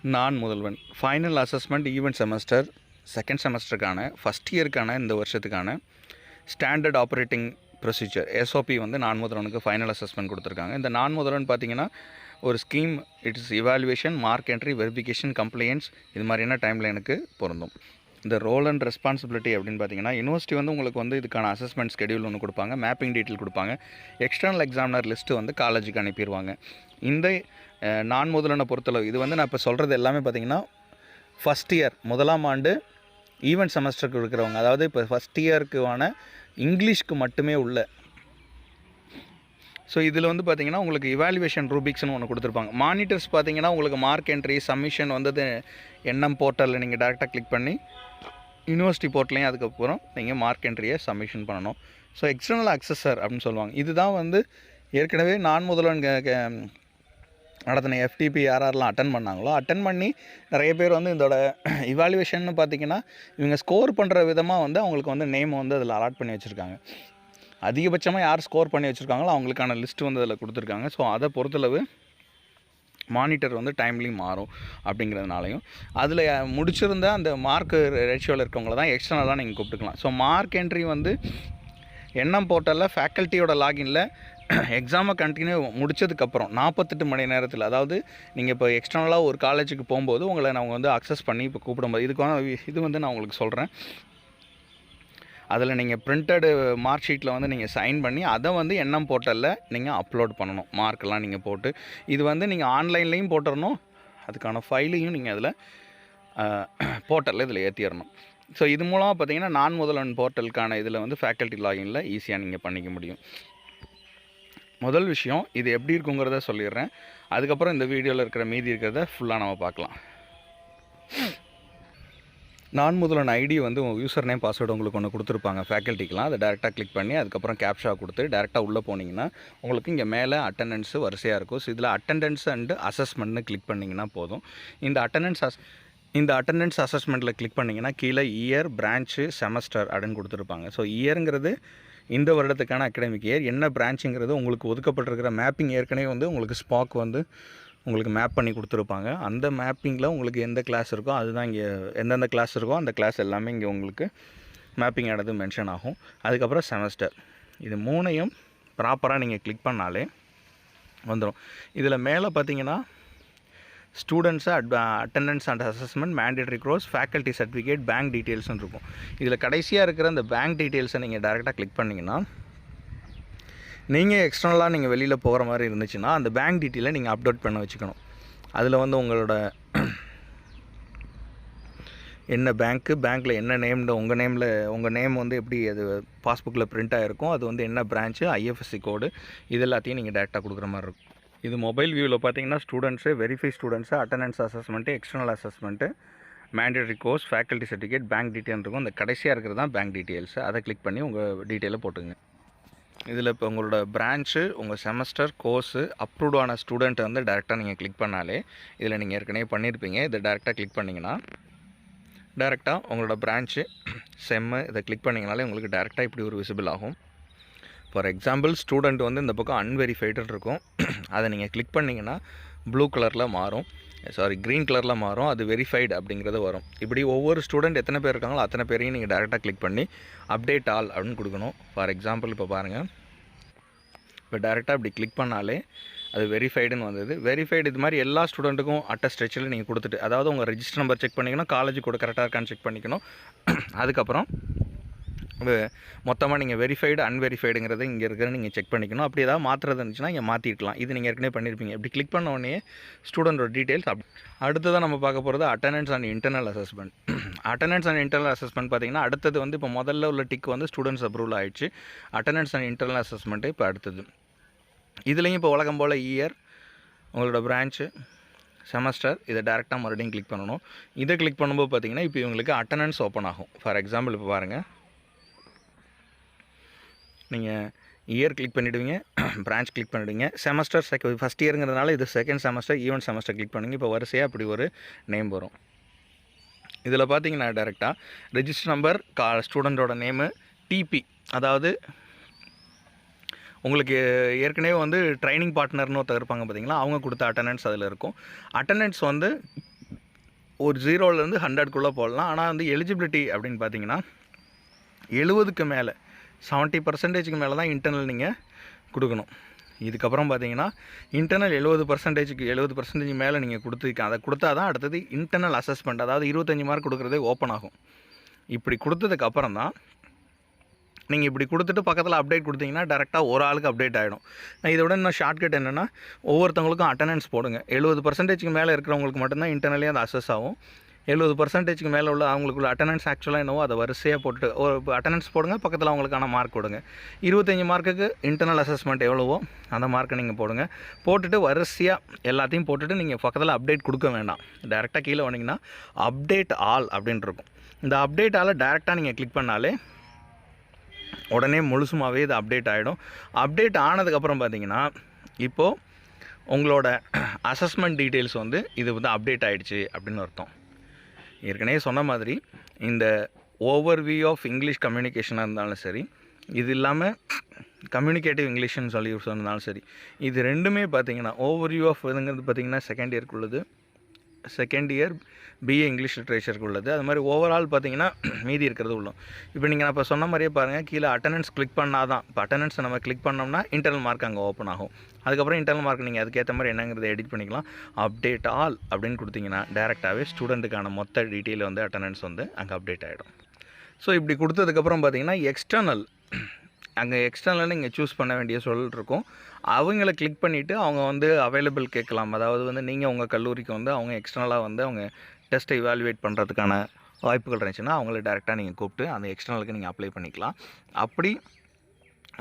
நான் Mudhalvan final assessment event semester second செமஸ்டருக்கான first இயருக்கான இந்த வருஷத்துக்கான ஸ்டாண்டர்ட் ஆப்ரேட்டிங் ப்ரொசீஜர் எஸ்ஓபி வந்து நான் முதல்வனுக்கு ஃபைனல் அசஸ்மெண்ட் கொடுத்துருக்காங்க. இந்த நான் முதல்வன் பார்த்திங்கன்னா ஒரு scheme, it's evaluation, mark entry, verification, complaints இது மாதிரியான டைமில் எனக்கு பொருந்தும். இந்த ரோல் அண்ட் ரெஸ்பான்சிபிலிட்டி அப்படின்னு பார்த்தீங்கன்னா யூனிவர்சிட்டி வந்து உங்களுக்கு வந்து இதுக்கான அசஸ்மெண்ட் ஸ்கெடியூல் ஒன்று கொடுப்பாங்க, மேப்பிங் டீட்டெயில் கொடுப்பாங்க, எக்ஸ்டர்னல் எக்ஸாமினர் லிஸ்ட்டு வந்து காலேஜுக்கு அனுப்பிடுவாங்க. இந்த நான் முதல்வனை பொறுத்தளவு இது வந்து நான் இப்போ சொல்கிறது எல்லாமே பார்த்திங்கன்னா ஃபஸ்ட் இயர் முதலாம் ஆண்டு ஈவெண்ட் செமஸ்டருக்கு இருக்கிறவங்க, அதாவது இப்போ ஃபஸ்ட் இயருக்குவான இங்கிலீஷ்க்கு மட்டுமே உள்ள. ஸோ இதில் வந்து பார்த்திங்கன்னா உங்களுக்கு இவாலுவேஷன் ரூபிக்ஸ்னு ஒன்று கொடுத்துருப்பாங்க. மானிட்டர்ஸ் பார்த்திங்கன்னா உங்களுக்கு மார்க் என்ட்ரி சப்மிஷன் வந்தது என்எம் போர்ட்டலில் நீங்கள் டேரெக்டாக கிளிக் பண்ணி யூனிவர்சிட்டி போர்ட்டலையும் அதுக்கப்புறம் நீங்கள் மார்க் என்ட்ரியை சப்மிஷன் பண்ணணும். ஸோ எக்ஸ்டர்னல் அக்சஸர் அப்படின்னு சொல்லுவாங்க. இதுதான் வந்து ஏற்கனவே நான் முதல்வன் நடத்தின எஃப்டிபி யாரெல்லாம் அட்டன் பண்ணாங்களோ அட்டன் பண்ணி நிறைய பேர் வந்து இதோட இவாலுவேஷன் பார்த்திங்கன்னா இவங்க ஸ்கோர் பண்ணுற விதமாக வந்து அவங்களுக்கு வந்து நேம் வந்து அதில் அலாட் பண்ணி வச்சுருக்காங்க. அதிகபட்சமாக யார் ஸ்கோர் பண்ணி வச்சுருக்காங்களோ அவங்களுக்கான லிஸ்ட்டு வந்து அதில் கொடுத்துருக்காங்க. ஸோ அதை பொறுத்தளவு மானிட்டர் வந்து டைம்லி மாறும் அப்படிங்கிறதுனாலையும் அதில் முடிச்சிருந்த அந்த மார்க் ரேஷியோவில் இருக்கவங்கள தான் எக்ஸ்டர்னலாக நீங்கள் கூப்பிட்டுக்கலாம். ஸோ மார்க் என்ட்ரி வந்து என்எம் போர்ட்டலில் ஃபேக்கல்ட்டியோட லாகினில் எக்ஸாமை கண்டினியூ முடித்ததுக்கப்புறம் 48 மணி நேரத்தில், அதாவது நீங்கள் இப்போ எக்ஸ்டர்னலாக ஒரு காலேஜுக்கு போகும்போது உங்களை நான் வந்து அக்சஸ் பண்ணி இப்போ கூப்பிடும்போது இது வந்து நான் உங்களுக்கு சொல்கிறேன். அதில் நீங்கள் பிரிண்டடு மார்க் ஷீட்டில் வந்து நீங்கள் சைன் பண்ணி அதை வந்து என்எம் போர்ட்டலில் நீங்கள் அப்லோட் பண்ணணும். மார்க்கெல்லாம் நீங்கள் போட்டு இது வந்து நீங்கள் ஆன்லைன்லேயும் போட்டுடணும், அதுக்கான ஃபைலையும் நீங்கள் அதில் போர்ட்டலில் இதில் ஏற்றிடணும். ஸோ இது மூலமாக பார்த்தீங்கன்னா நான் முதல்வன் போர்ட்டலுக்கான இதில் வந்து ஃபேக்கல்ட்டி லாகினில் ஈஸியாக நீங்கள் பண்ணிக்க முடியும். முதல் விஷயம் இது எப்படி இருக்குங்கிறத சொல்லிடுறேன். அதுக்கப்புறம் இந்த வீடியோவில் இருக்கிற மீதி இருக்கிறத ஃபுல்லாக நம்ம பார்க்கலாம். நான் முதல்வன் ஐடி வந்து உங்கள் யூசர் நேம் பாஸ்வேர்டு உங்களுக்கு ஒன்று கொடுத்துருப்பாங்க ஃபேக்கல்ட்டிக்கெலாம். அதை டேரெக்டாக கிளிக் பண்ணி அதுக்கப்புறம் கேப்ஷா கொடுத்து டேரெக்டாக உள்ளே போனீங்கன்னா உங்களுக்கு இங்கே மேலே அட்டெண்டன்ஸு வரிசையாக இருக்கும். ஸோ இதில் அட்டெண்டன்ஸ் அண்டு அசஸ்மெண்ட்னு கிளிக் பண்ணிங்கன்னா போதும். இந்த அட்டெண்டன்ஸ் அசஸ்மெண்ட்டில் கிளிக் பண்ணிங்கன்னா கீழே இயர், பிரான்ச்சு, செமஸ்டர் அப்படின்னு கொடுத்துருப்பாங்க. ஸோ இயருங்கிறது இந்த வருடத்துக்கான அகாடமிக் இயர், என்ன பிரான்ச்சுங்கிறது உங்களுக்கு ஒதுக்கப்பட்டிருக்கிற மேப்பிங் ஏற்கனவே வந்து உங்களுக்கு ஸ்பாக் வந்து உங்களுக்கு மேப் பண்ணி கொடுத்துருப்பாங்க. அந்த மேப்பிங்கில் உங்களுக்கு எந்த கிளாஸ் இருக்கோ அதுதான் இங்கே எந்தெந்த கிளாஸ் இருக்கோ அந்த கிளாஸ் எல்லாமே இங்கே உங்களுக்கு மேப்பிங் ஆனது மென்ஷன் ஆகும். அதுக்கப்புறம் செமஸ்டர், இது மூணையும் ப்ராப்பராக நீங்கள் கிளிக் பண்ணாலே வந்துடும். இதில் மேலே பார்த்தீங்கன்னா students attendance and assessment, mandatory course, faculty certificate, bank டீட்டெயில்ஸ்னு இருக்கும். இதில் கடைசியாக இருக்கிற அந்த பேங்க் டீட்டெயில்ஸை நீங்கள் டேரெக்டாக கிளிக் பண்ணிங்கன்னா நீங்கள் எக்ஸ்டர்னலாக நீங்கள் வெளியில் போகிற மாதிரி இருந்துச்சுன்னா அந்த பேங்க் டீட்டெயிலை நீங்கள் அப்டேட் பண்ண வச்சுக்கணும். அதில் வந்து உங்களோட என்ன பேங்க்கில் என்ன நேம்னு உங்கள் நேம் வந்து எப்படி அது பாஸ்புக்கில் பிரிண்ட் ஆகிருக்கும், அது வந்து என்ன பிரான்ச்சு, ஐஎஃப்எஸ்சி கோடு, இது எல்லாத்தையும் நீங்கள் டேரெக்டாக கொடுக்குற மாதிரி இருக்கும். இது மொபைல் வியூவில் பார்த்தீங்கன்னா students, verify students, attendance assessment, external assessment, mandatory course, faculty certificate, bank detail இருக்கும். இந்த கடைசியாக இருக்கிறது தான் பேங்க் டீட்டெயில்ஸு. அதை கிளிக் பண்ணி உங்கள் டீட்டெயிலை போட்டுங்க. இதில் இப்போ உங்களோட பிரான்ச்சு, உங்கள் செமஸ்டர், கோர்ஸு, அப்ரூவ்டான ஸ்டூடெண்ட்டை வந்து டேரெக்டாக நீங்கள் கிளிக் பண்ணாலே இதில் நீங்கள் ஏற்கனவே பண்ணியிருப்பீங்க. இதை டேரெக்டாக கிளிக் பண்ணிங்கன்னா டேரெக்டாக உங்களோட பிரான்ச்சு, செம்மு இதை கிளிக் பண்ணிங்கனாலே உங்களுக்கு டேரெக்டாக இப்படி ஒரு விசிபிள் ஆகும். ஃபார் எக்ஸாம்பிள் ஸ்டூடெண்ட் வந்து இந்த பக்கம் அன்வெரிஃபைடுன்னு இருக்கும், அதை நீங்கள் கிளிக் பண்ணிங்கன்னா ப்ளூ கலரில் மாறும், க்ரீன் கலரில் மாறும், அது வெரிஃபைடு அப்படிங்கிறது வரும். இப்படி ஒவ்வொரு ஸ்டூடெண்ட் எத்தனை பேர் இருக்காங்களோ அத்தனை பேரையும் நீங்கள் டேரெக்டாக கிளிக் பண்ணி அப்டேட் ஆல் அப்படின்னு கொடுக்கணும். ஃபார் எக்ஸாம்பிள் இப்போ பாருங்கள், இப்போ டேரெக்டாக இப்படி கிளிக் பண்ணாலே அது வெரிஃபைடுன்னு வந்தது. வெரிஃபைடு இது மாதிரி எல்லா ஸ்டூடெண்ட்டுக்கும் ஸ்ட்ரெச்சில் நீங்கள் கொடுத்துட்டு, அதாவது உங்கள் ரெஜிஸ்டர் நம்பர் செக் பண்ணிக்கணும், காலேஜ் கூட கரெக்டாக இருக்கான்னு செக் பண்ணிக்கணும். அதுக்கப்புறம் மொத்தமாக நீங்கள் வெரிஃபைடு அன்வெரிஃபைடுங்கிறத இங்கே இருக்கிற நீங்கள் செக் பண்ணிக்கணும். அப்படி ஏதாவது மாற்றுறது இருந்துச்சுன்னா இங்கே மாற்றிக்கலாம். இது நீங்கள் ஏற்கனவே பண்ணியிருப்பீங்க. இப்படி கிளிக் பண்ண உடனே ஸ்டூடெண்டோட டீட்டெயில்ஸ் அடுத்ததான் நம்ம பார்க்க போகிறது attendance and internal assessment. Attendance and internal assessment பார்த்திங்கன்னா அடுத்தது வந்து இப்போ முதல்ல உள்ள டிக் வந்து ஸ்டூடெண்ட்ஸ் அப்ரூவல் ஆகிடுச்சு. அட்டெண்டன்ஸ் அண்ட் இன்டர்னல் அசஸ்மெண்ட்டு இப்போ அடுத்தது. இதுலேயும் இப்போ வழக்கம் போல் இயர், உங்களோட பிரான்ச்சு, செமஸ்டர், இதை டேரெக்டாக மறுபடியும் கிளிக் பண்ணணும். இதை கிளிக் பண்ணும்போது பார்த்திங்கன்னா இப்போ இவங்களுக்கு அட்டெண்டன்ஸ் ஓப்பன் ஆகும். ஃபார் எக்ஸாம்பிள் இப்போ பாருங்கள், நீங்கள் இயர் கிளிக் பண்ணிவிடுவீங்க, பிரான்ச் கிளிக் பண்ணிவிடுவீங்க, செமஸ்டர் ஃபஸ்ட் இயருங்கிறதுனால இது second semester, event semester click பண்ணுங்க. இப்போ வரிசையாக அப்படி ஒரு நேம் வரும். இதில் பார்த்தீங்கன்னா டேரெக்டாக ரெஜிஸ்டர் நம்பர், ஸ்டூடெண்ட்டோட நேமு, டிபி, அதாவது உங்களுக்கு ஏற்கனவே வந்து ட்ரைனிங் பார்ட்னர்னு ஒருத்தர் இருப்பாங்க பார்த்தீங்களா, அவங்க கொடுத்த அட்டெண்டன்ஸ் அதில் இருக்கும். அட்டெண்டன்ஸ் வந்து ஒரு 0லேருந்து 100க்குள்ளே போடலாம். ஆனால் வந்து எலிஜிபிலிட்டி அப்படின்னு பார்த்தீங்கன்னா 70க்கு மேலே 70%க்கு மேலே தான் இன்டர்னல் நீங்கள் கொடுக்கணும். இதுக்கப்புறம் பார்த்தீங்கன்னா இன்டர்னல் 70% மேலே நீங்கள் அதை கொடுத்தா தான் அடுத்தது இன்டர்னல் அசஸ்மெண்ட், அதாவது 25 மார்க் கொடுக்குறதே ஓப்பன் ஆகும். இப்படி கொடுத்ததுக்கப்புறம் தான் நீங்கள் இப்படி கொடுத்துட்டு பக்கத்தில் அப்டேட் கொடுத்தீங்கன்னா டேரெக்டாக ஒரு ஆளுக்கு அப்டேட் ஆகிடும். இதை விட இன்னும் ஷார்ட்கட் என்னென்னா, ஒவ்வொருத்தவங்களுக்கும் அட்டண்டன்ஸ் போடுங்க. 70%க்கு மேலே இருக்கிறவங்களுக்கு மட்டும்தான் இன்டர்னலே அது அசஸ் ஆகும். 70%க்கு மேலே உள்ள அவங்களுக்குள்ள அட்டண்டன்ஸ் ஆக்சுவலாக என்னவோ அதை வரிசையாக போட்டு ஒரு அட்டண்டன்ஸ் போடுங்க, பக்கத்தில் அவங்களுக்கான மார்க் கொடுங்க. 25 மார்க்குக்கு இன்டர்னல் அசஸ்மெண்ட் எவ்வளவோ அந்த மார்க்கை நீங்கள் போடுங்க. போட்டுட்டு வரிசையாக எல்லாத்தையும் போட்டுட்டு நீங்கள் பக்கத்தில் அப்டேட் கொடுக்க வேண்டாம். டேரெக்டாக கீழே வந்தீங்கன்னா அப்டேட் ஆல் அப்படின்ட்டு இருக்கும். இந்த அப்டேட் ஆலை டேரெக்டாக நீங்கள் கிளிக் பண்ணாலே உடனே முழுசுமாகவே இது அப்டேட் ஆகிடும். அப்டேட் ஆனதுக்கப்புறம் பார்த்தீங்கன்னா இப்போது உங்களோட அசஸ்மெண்ட் டீட்டெயில்ஸ் வந்து இது வந்து அப்டேட் ஆகிடுச்சு அப்படின்னு அர்த்தம். ஏற்கனவே சொன்ன மாதிரி இந்த ஓவர்வியூ ஆஃப் இங்கிலீஷ் கம்யூனிகேஷனாக இருந்தாலும் சரி, இது இல்லாமல் கம்யூனிகேட்டிவ் இங்கிலீஷ்னு சொல்லி சொன்னாலும் சரி, இது ரெண்டுமே பார்த்தீங்கன்னா ஓவர்வியூ ஆஃப் இதுங்கிறது பார்த்திங்கன்னா செகண்ட் இயர் பிஏ இங்கிலீஷ் லிட்ரேச்சருக்கு உள்ளது. அது மாதிரி ஓவரால் பார்த்தீங்கன்னா மீதி இருக்கிறது உள்ளோம். இப்போ நீங்கள் நான் இப்போ சொன்ன மாதிரியே பாருங்கள், கீழே அட்டண்டன்ஸ் கிளிக் பண்ணால் தான், இப்போ அட்டண்டன்ஸை நம்ம கிளிக் பண்ணோம்னா இன்டர்னல் மார்க் அங்கே ஓப்பன் ஆகும். அதுக்கப்புறம் இன்டர்னல் மார்க் நீங்கள் அதுக்கேற்ற மாதிரி என்னங்கிறத எடிட் பண்ணிக்கலாம். அப்டேட் ஆல் அப்படின்னு கொடுத்தீங்கன்னா டேரெக்டாகவே ஸ்டூடெண்ட்டுக்கான மொத்த டீட்டெயில் வந்து அட்டண்டன்ஸ் வந்து அங்கே அப்டேட் ஆகிடும். ஸோ இப்படி கொடுத்ததுக்கப்புறம் பார்த்தீங்கன்னா எக்ஸ்டர்னல் நீங்கள் சூஸ் பண்ண வேண்டிய இருக்கும். அவங்கள கிளிக் பண்ணிவிட்டு அவங்க வந்து அவைலபிள் கேட்கலாம். அதாவது வந்து நீங்கள் உங்கள் கல்லூரிக்கு வந்து அவங்க எக்ஸ்டர்னலாக வந்து அவங்க டெஸ்ட்டை இவாலுவேட் பண்ணுறதுக்கான வாய்ப்புகள் இருந்துச்சுன்னா அவங்கள டேரெக்டாக நீங்கள் கூப்பிட்டு அந்த எக்ஸ்டர்னலுக்கு நீங்கள் அப்ளை பண்ணிக்கலாம். அப்படி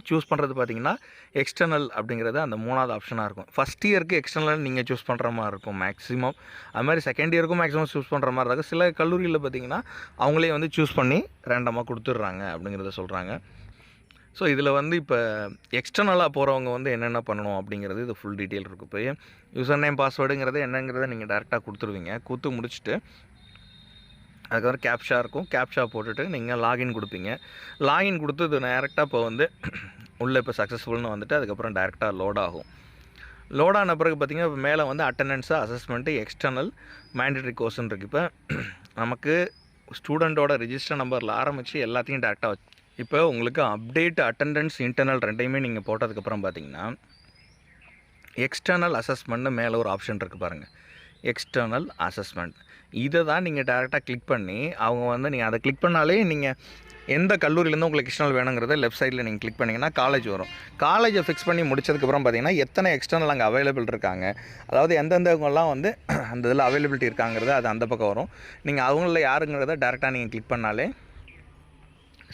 சூஸ் பண்ணுறது பார்த்தீங்கன்னா எக்ஸ்டர்னல் அப்படிங்கிறது அந்த 3வது ஆப்ஷனாக இருக்கும். ஃபஸ்ட் இயருக்கு எக்ஸ்டர்னல் நீங்கள் சூஸ் பண்ணுற மாதிரி இருக்கும் மேக்ஸிமம். அது மாதிரி செகண்ட் இயருக்கும் மேக்ஸிமம் சூஸ் பண்ணுற மாதிரி இருக்கும். சில கல்லூரியில் பார்த்திங்கன்னா அவங்களே வந்து சூஸ் பண்ணி ரேண்டமாக கொடுத்துட்றாங்க அப்படிங்கிறத சொல்கிறாங்க. ஸோ இதில் வந்து இப்போ எக்ஸ்டர்னலாக போகிறவங்க வந்து என்னென்ன பண்ணணும் அப்படிங்கிறது இது ஃபுல் டீட்டெயில் இருக்குது. இப்போ யூசர் நேம் பாஸ்வேர்டுங்கிறது என்னங்கிறத நீங்கள் டேரெக்டாக கொடுத்துருவீங்க. கொடுத்து முடிச்சுட்டு அதுக்கப்புறம் கேப்ஷா இருக்கும். கேப்ஷா போட்டுட்டு நீங்கள் லாகின் கொடுப்பீங்க. லாகின் கொடுத்து இது டேரெக்டாக இப்போ வந்து உள்ளே இப்போ சக்ஸஸ்ஃபுல்னு வந்துட்டு அதுக்கப்புறம் டேரெக்டாக லோட் ஆகும். லோட் ஆன பிறகு பார்த்திங்கன்னா இப்போ மேலே வந்து அட்டண்டன்ஸு, அசஸ்மெண்ட்டு, எக்ஸ்டர்னல், மேண்டேட்டரி கோர்ஸ்ன்னு இருக்குது. இப்போ நமக்கு ஸ்டூடெண்ட்டோட ரிஜிஸ்டர் நம்பரில் ஆரம்பித்து எல்லாத்தையும் டேரெக்டாக இப்போ உங்களுக்கு அப்டேட், அட்டண்டன்ஸ், இன்டர்னல் ரெண்டையுமே நீங்கள் போட்டதுக்கப்புறம் பார்த்தீங்கன்னா எக்ஸ்டர்னல் அசஸ்மெண்ட்னு மேலே ஒரு ஆப்ஷன் இருக்குது பாருங்கள், எக்ஸ்டர்னல் அசஸ்மெண்ட். இதை தான் நீங்கள் டேரெக்டாக கிளிக் பண்ணி அவங்க வந்து நீங்கள் அதை கிளிக் பண்ணாலே நீங்கள் எந்த கல்லூரியிலேருந்து உங்களுக்கு எக்ஸ்டர்னல் வேணுங்கிறத லெஃப்ட் சைடில் நீங்கள் கிளிக் பண்ணிங்கன்னா காலேஜ் வரும். காலேஜை ஃபிக்ஸ் பண்ணி முடிச்சதுக்கப்புறம் பார்த்தீங்கன்னா எத்தனை எக்ஸ்டர்னல் அங்கே அவைலபிள் இருக்காங்க, அதாவது எந்தெந்தவங்கெல்லாம் வந்து அந்த இதில் அவைலபிலிட்டி இருக்காங்கிறது அது அந்த பக்கம் வரும். நீங்கள் அவங்கள யாருங்கிறத டேரெக்டாக நீங்கள் கிளிக் பண்ணாலே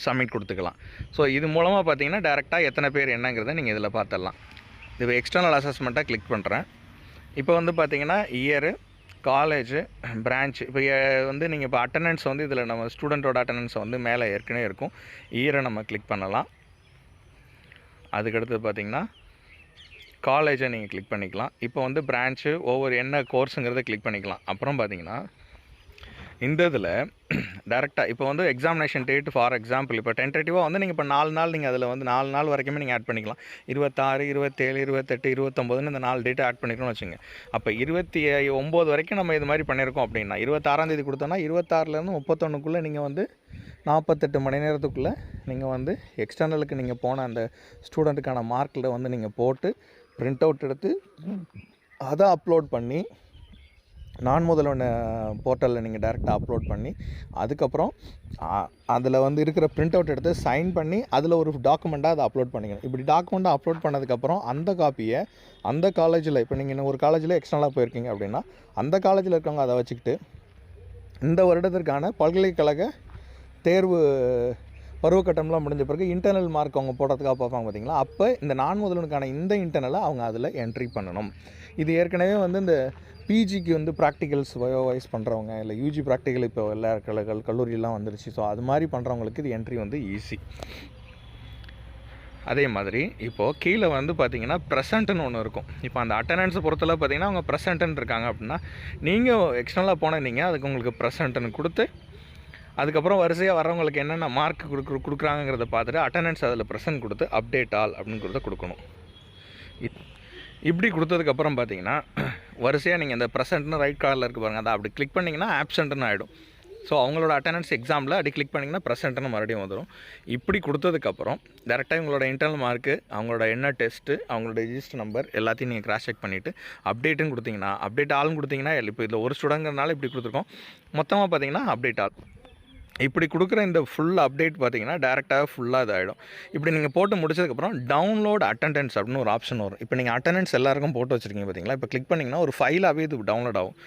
சப்மிட் கொடுத்துக்கலாம். ஸோ இது மூலமாக பார்த்தீங்கன்னா டேரெக்டாக எத்தனை பேர் என்னங்கிறத நீங்கள் இதில் பார்த்துடலாம். இது எக்ஸ்டர்னல் அசஸ்மெண்ட்டாக கிளிக் பண்ணுறேன். இப்போ வந்து பார்த்தீங்கன்னா இயரு, காலேஜு, பிரான்ச்சு. இப்போ வந்து நீங்கள் இப்போ அட்டண்டன்ஸ் வந்து இதில் நம்ம ஸ்டூடெண்ட்டோட அட்டண்டன்ஸ் வந்து மேலே ஏற்கனவே இருக்கும். இயரை நம்ம கிளிக் பண்ணலாம். அதுக்கடுத்து பார்த்தீங்கன்னா காலேஜை நீங்கள் கிளிக் பண்ணிக்கலாம். இப்போ வந்து பிரான்ச்சு ஒவ்வொரு என்ன கோர்ஸுங்கிறத கிளிக் பண்ணிக்கலாம். அப்புறம் பார்த்தீங்கன்னா இந்த இதில் டேரெக்டாக இப்போ வந்து எக்ஸாமினேஷன் டேட் ஃபார் எக்ஸாம்பிள் இப்போ டென்டேட்டிவாக வந்து நீங்கள் இப்போ 4 நாள் நீங்கள் அதில் வந்து 4 நாள் வரைக்குமே நீங்கள் ஆட் பண்ணிக்கலாம். 26, 27, 28, 29ன்னு இந்த 4 டேட்டை ஆட் பண்ணிக்கணும்னு வச்சுங்க. அப்போ 29 வரைக்கும் நம்ம இது மாதிரி பண்ணியிருக்கோம் அப்படின்னா 26ஆம் தேதி கொடுத்தோன்னா 26லேருந்து 31க்குள்ளே நீங்கள் வந்து 48 மணி நேரத்துக்குள்ளே நீங்கள் வந்து எக்ஸ்டர்னலுக்கு நீங்கள் போன அந்த ஸ்டூடெண்ட்டுக்கான மார்க்கில் வந்து நீங்கள் போட்டு ப்ரிண்ட் அவுட் எடுத்து அதை அப்லோட் பண்ணி நான் முதல்வன் போர்ட்டலில் நீங்கள் டேரெக்டாக அப்லோட் பண்ணி அதுக்கப்புறம் அதில் வந்து இருக்கிற ப்ரிண்ட் அவுட் எடுத்து சைன் பண்ணி அதில் ஒரு டாக்குமெண்ட்டாக அதை அப்லோட் பண்ணிக்கணும். இப்படி டாக்குமெண்ட்டாக அப்லோட் பண்ணதுக்கப்புறம் அந்த காப்பியை அந்த காலேஜில் இப்போ நீங்கள் ஒரு காலேஜில் எக்ஸ்டர்னலாக போயிருக்கீங்க அப்படின்னா அந்த காலேஜில் இருக்கவங்க அதை வச்சுக்கிட்டு இந்த வருடத்திற்கான பல்கலைக்கழக தேர்வு பருவக்கட்டம்லாம் முடிஞ்ச பிறகு இன்டர்னல் மார்க் அவங்க போடுறதுக்காக பார்ப்பாங்க பார்த்தீங்களா, அப்போ இந்த நான் முதல்வனுக்கான இந்த இன்டர்னலை அவங்க அதில் என்ட்ரி பண்ணணும். இது ஏற்கனவே வந்து இந்த பிஜிக்கு வந்து ப்ராக்டிகல்ஸ் வைஸ் பண்ணுறவங்க இல்லை யூஜி ப்ராக்டிக்கல் இப்போ எல்லா கல்லூரியெல்லாம் வந்துருச்சு. ஸோ அது மாதிரி பண்ணுறவங்களுக்கு இது என்ட்ரி வந்து ஈஸி. அதே மாதிரி இப்போது கீழே வந்து பார்த்திங்கன்னா ப்ரெசண்ட்டுன்னு ஒன்று இருக்கும். இப்போ அந்த அட்டண்டன்ஸை பொறுத்தளவு பார்த்திங்கன்னா அவங்க ப்ரெசண்ட்டுன்னு இருக்காங்க அப்படின்னா நீங்கள் எக்ஸ்டர்னலாக போனீங்க அதுக்கு உங்களுக்கு ப்ரெசண்ட்டுன்னு கொடுத்து அதுக்கப்புறம் வரிசையாக வரவங்களுக்கு என்னென்ன மார்க் கொடுக்குறாங்கிறத பார்த்துட்டு அட்டண்டன்ஸ் அதில் ப்ரெசன்ட் கொடுத்து அப்டேட் ஆல் அப்படின்னு கொடுக்கணும். இப்படி கொடுத்ததுக்கப்புறம் பார்த்தீங்கன்னா வரிசையாக நீங்கள் இந்த ப்ரெசென்ட்னு ரைட் கார்டில் இருக்குது பாருங்கள், அதை அப்படி கிளிக் பண்ணிங்கன்னா ஆப்சென்ட்னு ஆகிடும். ஸோ அவங்களோட அட்டெண்டன்ஸ் எக்ஸாமில் அப்படி கிளிக் பண்ணிங்கன்னா ப்ரெசென்ட்னு மறுபடியும் வந்துடும். இப்படி கொடுத்ததுக்கப்புறம் டேரெக்டாக உங்களோட இன்டர்னல் மார்க்கு, அவங்களோட என்ன டெஸ்ட்டு, அவங்களோட ரிஜிஸ்டர் நம்பர் எல்லாத்தையும் நீங்கள் கிராஸ் செக் பண்ணிவிட்டு அப்டேட்டுன்னு கொடுத்தீங்கன்னா, அப்டேட் ஆள்னு கொடுத்தீங்கன்னா, இப்போ இதில் ஒரு ஸ்டூடெண்ட்னால இப்படி கொடுத்துருக்கோம், மொத்தமாக பார்த்தீங்கன்னா அப்டேட் ஆல். இப்படி கொடுக்குற இந்த ஃபுல் அப்டேட் பார்த்தீங்கன்னா டேரெக்டாக ஃபுல்லாக இதாகிடும். இப்படி நீங்கள் போட்டு முடிச்சதுக்கப்புறம் டவுன்லோட் அட்டெண்டன்ஸ் அப்படின்னு ஒரு ஆப்ஷன் வரும். இப்போ நீங்கள் அட்டெண்டன்ஸ் எல்லாருக்கும் போட்டு வச்சுருக்கீங்க பார்த்தீங்களா, இப்போ கிளிக் பண்ணிங்கன்னா ஒரு ஃபைலாகவே இது டவுன்லோட் ஆகும்.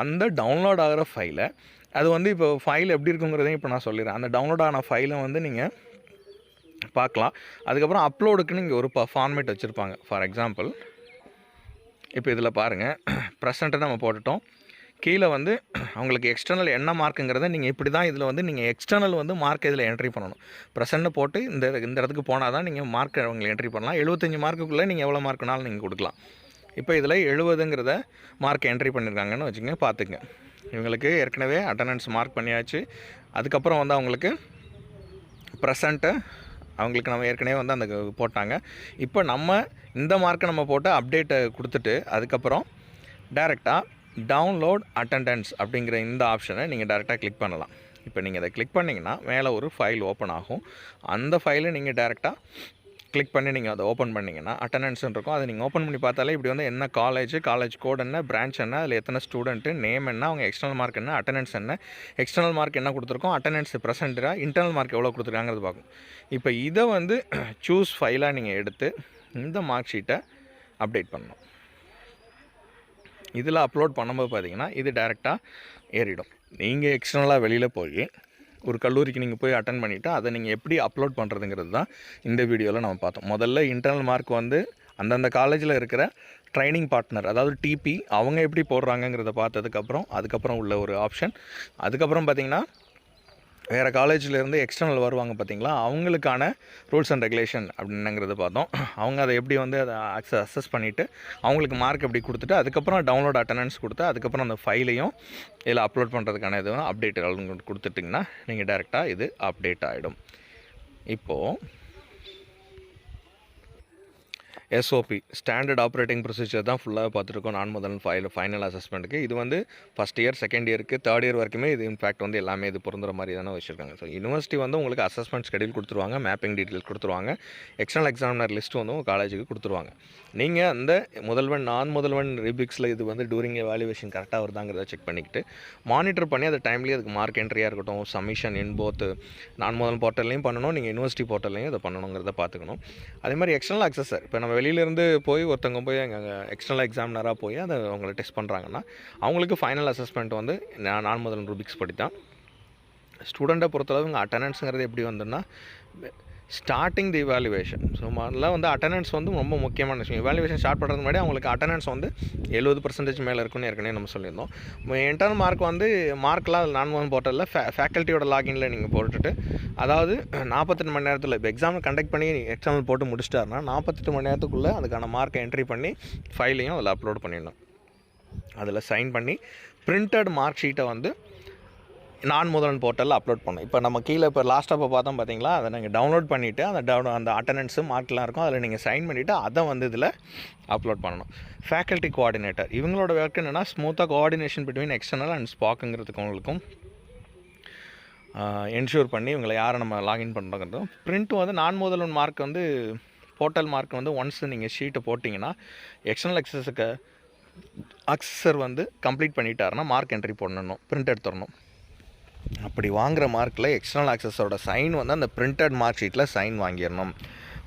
அந்த டவுன்லோட் ஆகிற ஃபைலை அது வந்து இப்போ ஃபைல் எப்படி இருக்குங்கிறதையும் இப்போ நான் சொல்லிடுறேன். அந்த டவுன்லோட் ஆன ஃபைலை வந்து நீங்கள் பார்க்கலாம். அதுக்கப்புறம் அப்லோடுக்குன்னு இங்கே ஒரு ஃபார்மேட் வச்சுருப்பாங்க. ஃபார் எக்ஸாம்பிள் இப்போ இதில் பாருங்கள், ப்ரெசென்ட்டை நம்ம போட்டுட்டோம். கீழே வந்து அவங்களுக்கு எக்ஸ்டர்னல் என்ன மார்க்குங்கிறத நீங்கள் இப்படி தான் இதில் வந்து நீங்கள் எக்ஸ்டர்னல் வந்து மார்க் இதில் என்ட்ரி பண்ணணும். ப்ரெசென்ட்னு போட்டு இந்த இடத்துக்கு போனால் தான் நீங்கள் மார்க் அவங்களை என்ட்ரி பண்ணலாம். 75 மார்க்குள்ளே நீங்கள் எவ்வளோ மார்க்குனாலும் நீங்கள் கொடுக்கலாம். இப்போ இதில் 70ங்கிறத மார்க் என்ட்ரி பண்ணியிருக்காங்கன்னு வச்சுங்க, பார்த்துங்க. இவங்களுக்கு ஏற்கனவே அட்டெண்டன்ஸ் மார்க் பண்ணியாச்சு. அதுக்கப்புறம் வந்து அவங்களுக்கு ப்ரெசென்ட்டு அவங்களுக்கு நம்ம ஏற்கனவே வந்து அந்த போட்டாங்க. இப்போ நம்ம இந்த மார்க்கை நம்ம போட்டு அப்டேட்டை கொடுத்துட்டு அதுக்கப்புறம் டேரெக்டாக டவுன்லோட் அட்டெண்டன்ஸ் அப்படிங்கிற இந்த ஆப்ஷனை நீங்கள் டேரெக்டாக கிளிக் பண்ணலாம். இப்போ நீங்கள் அதை கிளிக் பண்ணிங்கன்னா மேலே ஒரு ஃபைல் ஓப்பன் ஆகும். அந்த ஃபைலை நீங்கள் டேரெக்டாக கிளிக் பண்ணி நீங்கள் அதை ஓப்பன் பண்ணிங்கன்னா அட்டெண்டன்ஸ்னு இருக்கும். அதை நீங்கள் ஓப்பன் பண்ணி பார்த்தாலே இப்படி வந்து என்ன காலேஜ் கோட் என்ன, பிரான்ச் என்ன, அதில் எத்தனை ஸ்டூடெண்ட்டு, நேம் என்ன, அவங்க எக்ஸ்டர்னல் மார்க் என்ன, அட்டெண்டன்ஸ் என்ன, எக்ஸ்டர்னல் மார்க் என்ன கொடுத்துருக்கோம், அட்டெண்டன்ஸ் ப்ரெசென்ட்டாக, இன்டர்னல் மார்க் எவ்வளோ கொடுத்துருக்காங்கிறது பார்க்கும். இப்போ இதை வந்து சூஸ் ஃபைலாக நீங்கள் எடுத்து இந்த மார்க் ஷீட்டை அப்டேட் பண்ணணும். இதில் அப்லோட் பண்ணும்போது பார்த்தீங்கன்னா இது டேரெக்டாக ஏறிடும். நீங்கள் எக்ஸ்டர்னலாக வெளியில் போய் ஒரு கல்லூரிக்கு நீங்கள் போய் அட்டன் பண்ணிவிட்டு அதை நீங்கள் எப்படி அப்லோட் பண்ணுறதுங்கிறது தான் இந்த வீடியோவில் நம்ம பார்த்தோம். முதல்ல இன்டர்னல் மார்க் வந்து அந்தந்த காலேஜில் இருக்கிற ட்ரைனிங் பார்ட்னர், அதாவது டிபி, அவங்க எப்படி போடுறாங்கங்கிறத அதுக்கப்புறம் உள்ள ஒரு ஆப்ஷன். அதுக்கப்புறம் பார்த்திங்கன்னா வேறு காலேஜிலேருந்து எக்ஸ்டர்னல் வருவாங்க பார்த்தீங்களா, அவங்களுக்கான ரூல்ஸ் அண்ட் ரெகுலேஷன் அப்படின்னுங்கிறத பார்த்தோம். அவங்க அதை எப்படி வந்து அதை அசஸ் பண்ணிவிட்டு அவங்களுக்கு மார்க் எப்படி கொடுத்துட்டு அதுக்கப்புறம் டவுன்லோட் அட்டெண்டன்ஸ் கொடுத்து அதுக்கப்புறம் அந்த ஃபைலையும் இதில் அப்லோட் பண்ணுறதுக்கான எதுவும் அப்டேட் கொடுத்துட்டிங்கன்னா நீங்கள் டேரெக்டாக இது அப்டேட் ஆகிடும். இப்போது எஸ்ஓபி ஸ்டாண்டர்ட் ஆப்ரேட்டிங் ப்ரொசீஜர் தான் ஃபுல்லாக பார்த்துருக்கோம் நான் முதல் ஃபைனல் அசஸ்மெண்ட்டுக்கு. இது வந்து ஃபஸ்ட் இயர், செகண்ட் இயருக்கு, தேர்ட் இயர் வரைக்குமே இது இன்ஃபேக்ட் வந்து எல்லாமே இது பொருந்துற மாதிரி தானே வச்சுருக்காங்க. ஸோ யூனிவர்சிட்டி வந்து உங்களுக்கு அசஸ்மெண்ட் ஸ்கெடியூல் கொடுத்துருவாங்க, மேப்பிங் டீட்டெயில் கொடுத்துருவாங்க, எக்ஸ்டர்னல் எக்ஸாமினர் லிஸ்ட் வந்து உங்கள் காலேஜுக்கு கொடுத்துருவாங்க. நீங்கள் அந்த நான் முதல்வன் ரிபிக்ஸில் இது வந்து டூரிங் எவாலுவேஷன் கரெக்டாக வருதாங்கிறத செக் பண்ணிக்கிட்டு மானிட்டர் பண்ணி அந்த டைம்லேயே அதுக்கு மார்க் என்ட்ரியாக இருக்கட்டும், சப்மிஷன் இன் போத் நான் முதல் போர்ட்டல்லையும் பண்ணணும், நீங்கள் யூனிவர்சிட்டி போர்ட்டல்லையும் இதை பண்ணணுங்கிறத பார்த்துக்கணும். அதே மாதிரி எக்ஸ்டர்னல் அக்சஸர், இப்போ நம்ம வெளியிலேருந்து போய் ஒருத்தவங்க போய் அங்கே எக்ஸ்டர்னல் எக்ஸாமினராக போய் அதை அவங்களை டெஸ்ட் பண்ணுறாங்கன்னா அவங்களுக்கு ஃபைனல் அசஸ்மெண்ட் வந்து நான் முதல் ரூபிக்ஸ் படி தான். ஸ்டூடெண்ட்டை பொறுத்தளவு இங்கே அட்டெண்டன்ஸுங்கிறது எப்படி வந்துன்னா ஸ்டார்டிங் தி இவாலுவேஷன். ஸோ முதல்ல வந்து அட்டெண்டன்ஸ் வந்து ரொம்ப முக்கியமான விஷயம். இவாலுவேஷன் ஸ்டார்ட் பண்ணுறதுக்கு முன்னாடி அவங்களுக்கு அட்டெண்டன்ஸ் வந்து 70% மேலே இருக்குன்னு ஏற்கனவே நம்ம சொல்லியிருந்தோம். இன்டர்னல் மார்க் வந்து மார்க்லாம் நான் முதல் போர்ட்டலில் ஃபேக்கல்ட்டியோட லாகின்ல நீங்கள் போட்டுட்டு, அதாவது 48 மணி நேரத்தில் இப்போ எக்ஸாம் கண்டக்ட் பண்ணி எக்ஸாம் போட்டு முடிச்சிட்டாருன்னா 48 மணி நேரத்துக்குள்ளே அதுக்கான மார்க்கை என்ட்ரி பண்ணி ஃபைலையும் அதில் அப்லோட் பண்ணிடணும். அதில் சைன் பண்ணி பிரிண்டட் மார்க் ஷீட்டை வந்து நான் முதல்வன் போர்ட்டலில் அப்லோட் பண்ணோம். இப்போ நம்ம கீழே இப்போ லாஸ்ட்டாக பார்த்தோம் பார்த்தீங்களா, அதை நீங்கள் டவுன்லோட் பண்ணிவிட்டு அந்த அட்டெண்டன்ஸு மார்க்லாம் இருக்கும், அதில் நீங்கள் சைன் பண்ணிவிட்டு அதை வந்து இதில் அப்லோட் பண்ணணும். ஃபேக்கல்ட்டி கோஆர்டினேட்டர் இவங்களோட ஒர்க் என்னென்னா ஸ்மூத்தாக கோஆர்டினேஷன் பிட்வீன் எக்ஸ்டர்னல் அண்ட் ஸ்பாக்குங்கிறதுக்கு அவங்களுக்கும் என்ஷூர் பண்ணி இவங்களை யாரை நம்ம லாகின் பண்ணுறோங்கிறதும். பிரிண்ட்டும் வந்து நான் முதல்வன் மார்க் வந்து போர்ட்டல் மார்க் வந்து ஒன்ஸ் நீங்கள் ஷீட்டை போட்டிங்கன்னா எக்ஸ்டர்னல் அக்சஸர் வந்து கம்ப்ளீட் பண்ணிட்டாருன்னா மார்க் என்ட்ரி போடணும், பிரிண்ட் எடுத்துடணும். அப்படி வாங்குகிற மார்க்கில் எக்ஸ்டர்னல் ஆக்சஸோட சைன் வந்து அந்த பிரிண்டட் மார்க் ஷீட்டில் சைன் வாங்கிடணும்.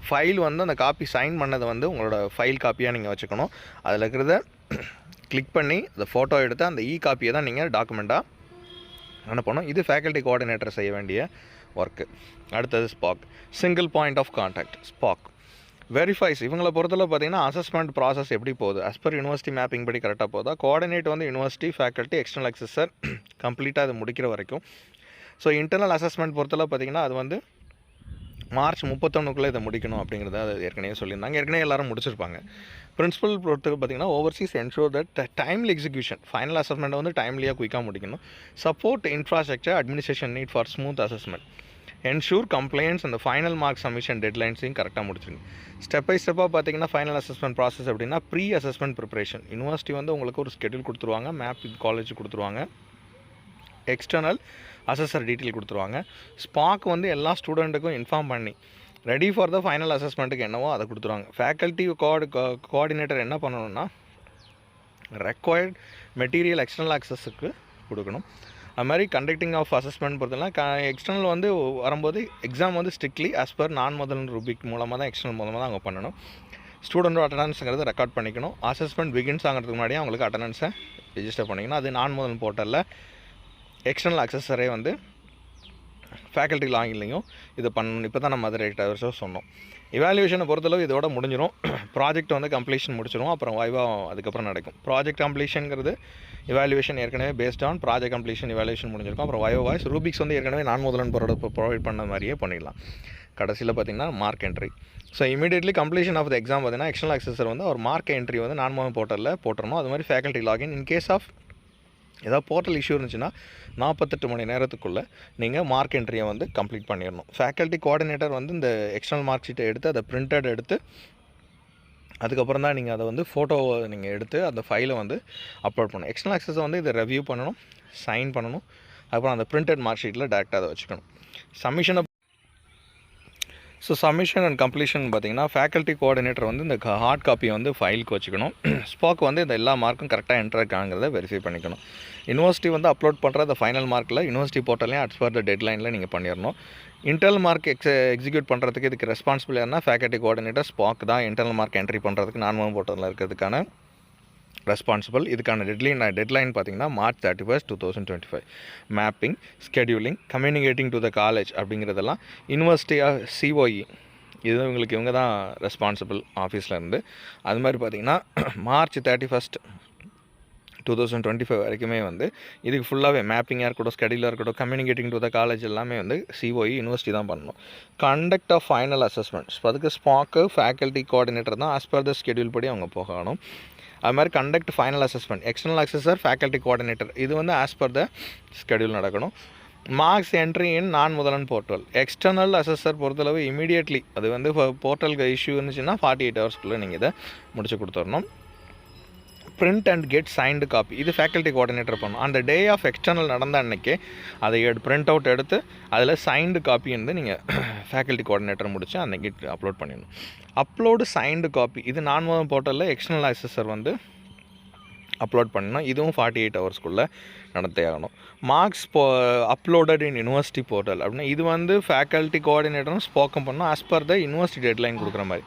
ஃபைல் வந்து அந்த காப்பி சைன் பண்ணதை வந்து உங்களோட ஃபைல் காப்பியாக நீங்கள் வச்சுக்கணும். அதில் இருக்கிறத கிளிக் பண்ணி அந்த ஃபோட்டோ எடுத்து அந்த காப்பியை தான் நீங்கள் டாக்குமெண்ட்டாக அனுப்பணும். இது ஃபேக்கல்ட்டி கோஆர்டினேட்டர் செய்ய வேண்டிய ஒர்க்கு. அடுத்தது SPOC, single point of contact. SPOC verifies இவங்களை பொறுத்தளவு பார்த்தீங்கன்னா அசஸ்மெண்ட் ப்ராசஸ் எப்படி போகுது, அஸ் பர் யூனிவர்சிட்டி மேப்பிங் படி கரெக்டாக போகுதா, கோஆர்டினேட் வந்து யூனிவர்சிட்டி, ஃபேக்கல்ட்டி, எக்ஸ்டர்னல் அக்சஸர் கம்ப்ளீட்டாக அது முடிக்கிற வரைக்கும். ஸோ இன்டர்னல் அசஸ்மெண்ட் பொறுத்தளவு பார்த்தீங்கன்னா அது வந்து மார்ச் 31க்குள்ளே இதை முடிக்கணும் அப்படிங்கிறத அது ஏற்கனவே சொல்லியிருந்தாங்க. ஏற்கனவே எல்லாரும் முடிச்சிருப்பாங்க. பிரின்சிபல் பொறுத்தவரை பார்த்தீங்கன்னா oversees ensure that timely execution, final அசஸ்மெண்ட்டை வந்து டைம்லியாக குயிக்காக முடிக்கணும். Support infrastructure administration need for smooth assessment. Ensure complaints அந்த ஃபைனல் மார்க் சப்மிஷன் டெட்லைன்ஸையும் கரெக்டாக முடிச்சிருங்க. ஸ்டெப் பை ஸ்டெப்பாக பார்த்தீங்கன்னா ஃபைனல் அசஸ்மெண்ட் ப்ராசஸ் அப்படின்னா ப்ரீ அசஸ்மெண்ட் ப்ரிப்பரேஷன். யூனிவர்சிட்டி வந்து உங்களுக்கு ஒரு ஸ்கெடியூல் கொடுத்துருவாங்க, மேப் காலேஜ் கொடுத்துருவாங்க, எக்ஸ்டர்னல் அசஸர் டீட்டெயில் கொடுத்துருவாங்க. ஸ்பாக் வந்து எல்லா ஸ்டூடெண்ட்டுக்கும் இன்ஃபார்ம் பண்ணி ரெடி ஃபார் த ஃபைனல் அசஸ்மெண்ட்டுக்கு என்னவோ அதை கொடுத்துருவாங்க. ஃபேக்கல்ட்டி கோஆர்டினேட்டர் என்ன பண்ணணும்னா ரெக்வயர்ட் மெட்டீரியல் எக்ஸ்டர்னல் ஆக்சஸுக்கு கொடுக்கணும். அது மாதிரி கண்டக்டிங் ஆஃப் அசஸ்மெண்ட் பொறுத்தலாம் எக்ஸ்டர்னல் வந்து வரும்போது எக்ஸாம் வந்து ஸ்ட்ரிக்ட்லி ஆஸ் பர் நான் முதல் ரூபிக் மூலமாக தான் எக்ஸ்டர்னல் மூலமாக தான் அவங்க பண்ணணும். ஸ்டூடெண்ட்டோட அட்டண்டன்ஸுங்கிறது ரெக்கார்ட் பண்ணிக்கணும். அசஸ்மெண்ட் பிகின்ஸ் ஆகிறதுக்கு முன்னாடியே அவங்களுக்கு அட்டண்டன்ஸை ரிஜிஸ்டர் பண்ணிக்கணும். அது நான் முதல் போர்ட்டலில் எக்ஸ்டர்னல் அக்சஸரே வந்து ஃபேக்கல்ட்டி லாகின்லையும் இது பண்ணணும். இப்போ தான் நம்ம அதை ரைட்டாக சொன்னோம். இவாலுவேஷனை பொறுத்தளவு இதோட முடிஞ்சிடும். ப்ராஜெக்ட் வந்து கம்ப்ளீஷன் முடிச்சிடும். அப்புறம் வைவா அதுக்கப்புறம் நடக்கும். ப்ராஜெக்ட் கம்ப்ளீஷனுங்கிறது இவாலுவேஷன் ஏற்கனவே based on project completion evaluation முடிஞ்சிருக்கும். அப்புறம் வைவா வாய்ஸ் ரூபிக்ஸ் வந்து ஏற்கனவே நான் முதலன் ப்ரொவைட் பண்ண மாதிரியே பண்ணிடலாம். கடைசியில் பார்த்திங்கன்னா mark entry. So immediately completion of the exam பார்த்திங்கன்னா எக்ஸ்டர்னல் அக்சஸர் வந்து அவர் மார்க் என்ட்ரி வந்து நான் முதல் போர்ட்டலில் போட்டுறணும். அது மாதிரி faculty login in case of ஏதாவது போர்ட்டல் இஷ்யூ இருந்துச்சுன்னா 48 மணி நேரத்துக்குள்ளே நீங்கள் மார்க் என்ட்ரியை வந்து கம்ப்ளீட் பண்ணிடணும். ஃபேக்கல்ட்டி கோஆர்டினேட்டர் வந்து இந்த எக்ஸ்டர்னல் மார்க் ஷீட்டை எடுத்து அதை பிரிண்டட் எடுத்து அதுக்கப்புறம் தான் நீங்கள் அதை வந்து ஃபோட்டோவை நீங்கள் எடுத்து அந்த ஃபைலை வந்து அப்லோட் பண்ணணும். எக்ஸ்டர்னல் ஆக்சஸை வந்து இதை ரெவ்யூ பண்ணணும், சைன் பண்ணணும். அதுக்கப்புறம் அந்த பிரிண்டட் மார்க் ஷீட்டில் டேரெக்டாக அதை வச்சுக்கணும். சப்மிஷன் அண்ட் கம்ப்ளீஷன் பார்த்திங்கன்னா ஃபேக்கல்ட்டி கோஆர்டினேட்டர் வந்து இந்த ஹார்ட் காப்பியை வந்து ஃபைலுக்கு வச்சுக்கணும். ஸ்பாக் வந்து இந்த எல்லா மார்க்கும் கரெக்டாக என்டர் இருக்காங்கிறத வெரிஃபை பண்ணிக்கணும். யூனிவர்சிட்டி வந்து அப்லோட் பண்ணுற அந்த ஃபைனல் மார்க்கில் யூனிவர்சிட்டி போர்ட்டலையும் அட்ஸ் பர் த டெட்லைனில் நீங்கள் பண்ணிடணும். இன்டர்னல் மார்க் எக்ஸிக்யூட் பண்ணுறதுக்கு இதுக்கு ரெஸ்பான்சிபிள் யாருன்னா ஃபேக்கல்ட்டி கோஆர்டினேட்டர் ஸ்பாக் தான். இன்டர்னல் மார்க் என்ட்ரி பண்ணுறதுக்கு நான் போர்ட்டலில் இருக்கிறதுக்கான ரெஸ்பான்சிபிள். இதுக்கான டெட்லைன் பார்த்திங்கன்னா March 31, 2025. Mapping, scheduling, communicating to the college அப்படிங்கிறதெல்லாம் யூனிவர்சிட்டியாக சிஓஇ இது இவங்க தான் ரெஸ்பான்சிபிள் ஆஃபீஸ்லேருந்து. அது மாதிரி பார்த்திங்கன்னா March 31, 2025 வரைக்குமே வந்து இதுக்கு ஃபுல்லாகவே மேப்பிங்காக இருக்கட்டும், ஸ்கெடியூலாக இருக்கட்டும், கம்யூனிகேட்டிங் டு த காலேஜ் எல்லாமே வந்து சிஓஇ யூனிவர்சிட்டி தான் பண்ணணும். கண்டக்ட் ஆஃப் ஃபைனல் அசஸ்மெண்ட்ஸ் அதுக்கு ஸ்பாக்கு ஃபேக்கல்ட்டி கோஆர்டினேட்டர் தான் ஆஸ் பர் த ஸ்கெடியூல் படி அவங்க போகணும். அது மாதிரி conduct final assessment external assessor faculty coordinator இது வந்து ஆஸ் பர் த ஸ்கெடியூல் நடக்கணும். Marks entry in Naan Mudhalvan portal external அசஸர் பொறுத்தளவு இமீடியட்லி அது வந்து போர்ட்டலுக்கு இஷ்யூ இருந்துச்சுன்னா 48 ஹவர்ஸ்க்குள்ளே நீங்கள் இதை முடிச்சு கொடுத்துடணும். Print and get signed copy இது ஃபேக்கல்ட்டி கோஆர்டினேட்டர் பண்ணணும். அந்த டே ஆஃப் எக்ஸ்டர்னல் நடந்த அன்றைக்கே அதை பிரிண்ட் அவுட் எடுத்து அதில் சைன்டு காப்பி வந்து நீங்கள் ஃபேக்கல்ட்டி கோஆர்டினேட்டர் முடிச்சு அன்றைக்கி அப்லோட் பண்ணிடணும். அப்லோடு சைன்டு காப்பி இது நான் முதல் போர்ட்டலில் எக்ஸ்டர்னல் அக்சஸர் வந்து அப்லோட் பண்ணணும். இதுவும் 48 ஹவர்ஸ்க்குள்ளே நடத்தே ஆகணும். Marks uploaded in university portal அப்படின்னா இது வந்து ஃபேக்கல்ட்டி கோஆர்டினேட்டரும் ஸ்போக்கம் பண்ணணும் as per the university deadline கொடுக்குற மாதிரி.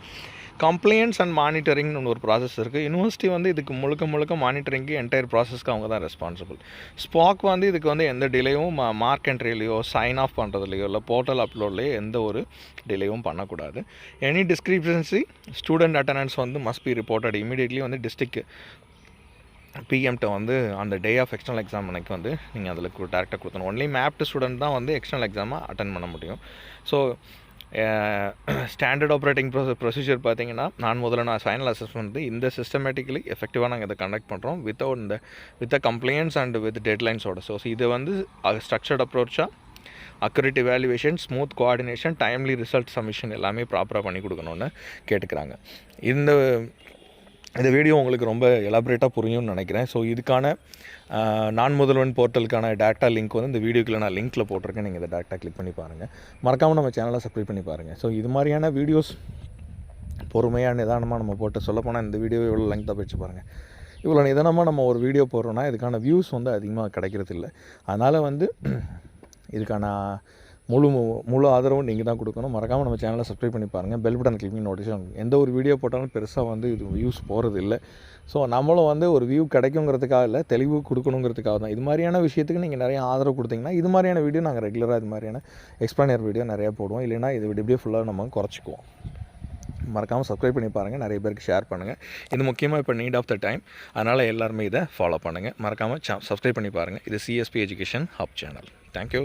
கம்ப்ளைண்ட்ஸ் அண்ட் மானிட்டரிங்னு ஒரு ப்ராசஸ் இருக்குது. யூனிவர்சிட்டி வந்து இதுக்கு முழுக்க மானிட்டரிங்கு என்டையர் ப்ராசஸ்க்கு அவங்க தான் ரெஸ்பான்சிபிள். ஸ்பாக் வந்து இதுக்கு வந்து எந்த டிலேயும் மார்க் என்ட்ரிலையோ சைன் ஆஃப் பண்ணுறதுலையோ இல்லை போர்ட்டல் அப்லோட்லேயோ எந்த ஒரு டிலேயும் பண்ணக்கூடாது. எனி டிஸ்கிரிப்ஷன்சி ஸ்டூடெண்ட் அட்டண்டன்ஸ் வந்து மஸ்ட் பி ரிப்போர்ட்டட் இமீடியட்லி வந்து டிஸ்ட்ரிக்ட் பிஎம்கிட்ட வந்து அந்த டே ஆஃப் எக்ஸ்டர்னல் எக்ஸாம் அன்றைக்கி வந்து நீங்கள் அதில் டேரெக்டாக கொடுத்தணும். ஒன்லி மேப்டு ஸ்டூடெண்ட் தான் வந்து எக்ஸ்டர்னல் எக்ஸாமை அட்டன் பண்ண முடியும். ஸோ ஸ்டாண்டர்ட் ஆப்ரேட்டிங் ப்ரொசீஜர் பார்த்திங்கன்னா நான் முதல்ல ஃபைனல் அசஸ்மெண்ட் வந்து இந்த சிஸ்டமேட்டிக்கலி எஃபெக்டிவாக நாங்கள் இதை கண்டக்ட் பண்ணுறோம் வித் கம்ப்ளைண்ட்ஸ் அண்ட் வித் டெட்லைன்ஸோட. ஸோ இது வந்து ஸ்ட்ரக்சர்ட் அப்ரோச்சாக accurate evaluation, smooth coordination, timely result submission எல்லாமே ப்ராப்பராக பண்ணி கொடுக்கணுன்னு கேட்டுக்கிறாங்க. இந்த வீடியோ உங்களுக்கு ரொம்ப எலாபரேட்டாக புரியும்னு நினைக்கிறேன். ஸோ இதுக்கான நான் முதல்வன் போர்ட்டலுக்கான டேட்டா லிங்க் வந்து இந்த வீடியோக்குள்ள நான் லிங்க்கில் போட்டிருக்கேன். நீங்கள் இதை டேரெக்டாக கிளிக் பண்ணி பாருங்கள். மறக்காமல் நம்ம சேனலை சப்ஸ்கிரைப் பண்ணி பாருங்கள். ஸோ இது மாதிரியான வீடியோஸ் பொறுமையாக நிதானமாக நம்ம போட்டு சொல்லப்போனால் இந்த வீடியோ எவ்வளோ லெங்க்தாக போயிடுச்சு பாருங்கள். இவ்வளோ நிதானமாக நம்ம ஒரு வீடியோ போடுறோன்னா இதுக்கான வியூஸ் வந்து அதிகமாக கிடைக்கிறது இல்லை. அதனால் வந்து இதுக்கான முழு ஆதரவும் நீங்கள் தான் கொடுக்கணும். மறக்காமல் நம்ம சேனலை சப்ஸ்கிரைப் பண்ணி பாருங்கள். பெல் பட்டன் கிளிக் பண்ணி நோட்டிஃபிகேஷன் எந்த ஒரு வீடியோ போட்டாலும் பெருசாக வந்து இது வியூஸ் போகிறது இல்லை. ஸோ நம்மளும் வந்து ஒரு வியூ கிடைக்குங்கிறதுக்காக இல்லை, தெளிவு கொடுக்கணுங்கிறதுக்காக தான். இது மாதிரியான விஷயத்துக்கு நீங்கள் நிறைய ஆதரவு கொடுத்தீங்கன்னா இது மாதிரியான வீடியோ நாங்கள் ரெகுலராக இது மாதிரியான எக்ஸ்பிளைனர் வீடியோ நிறையா போடுவோம். இல்லைனா இது இப்படியே ஃபுல்லாக நம்ம குறைச்சிக்குவோம். மறக்காமல் சப்ஸ்கிரைப் பண்ணி பாருங்கள், நிறைய பேருக்கு ஷேர் பண்ணுங்கள். இது முக்கியமாக இப்போ நீட் ஆஃப் த டைம், அதனால் எல்லாருமே இதை ஃபாலோ பண்ணுங்கள். மறக்காமல் சப்ஸ்கிரைப் பண்ணி பாருங்கள். இது CSP education hub channel. Thank you.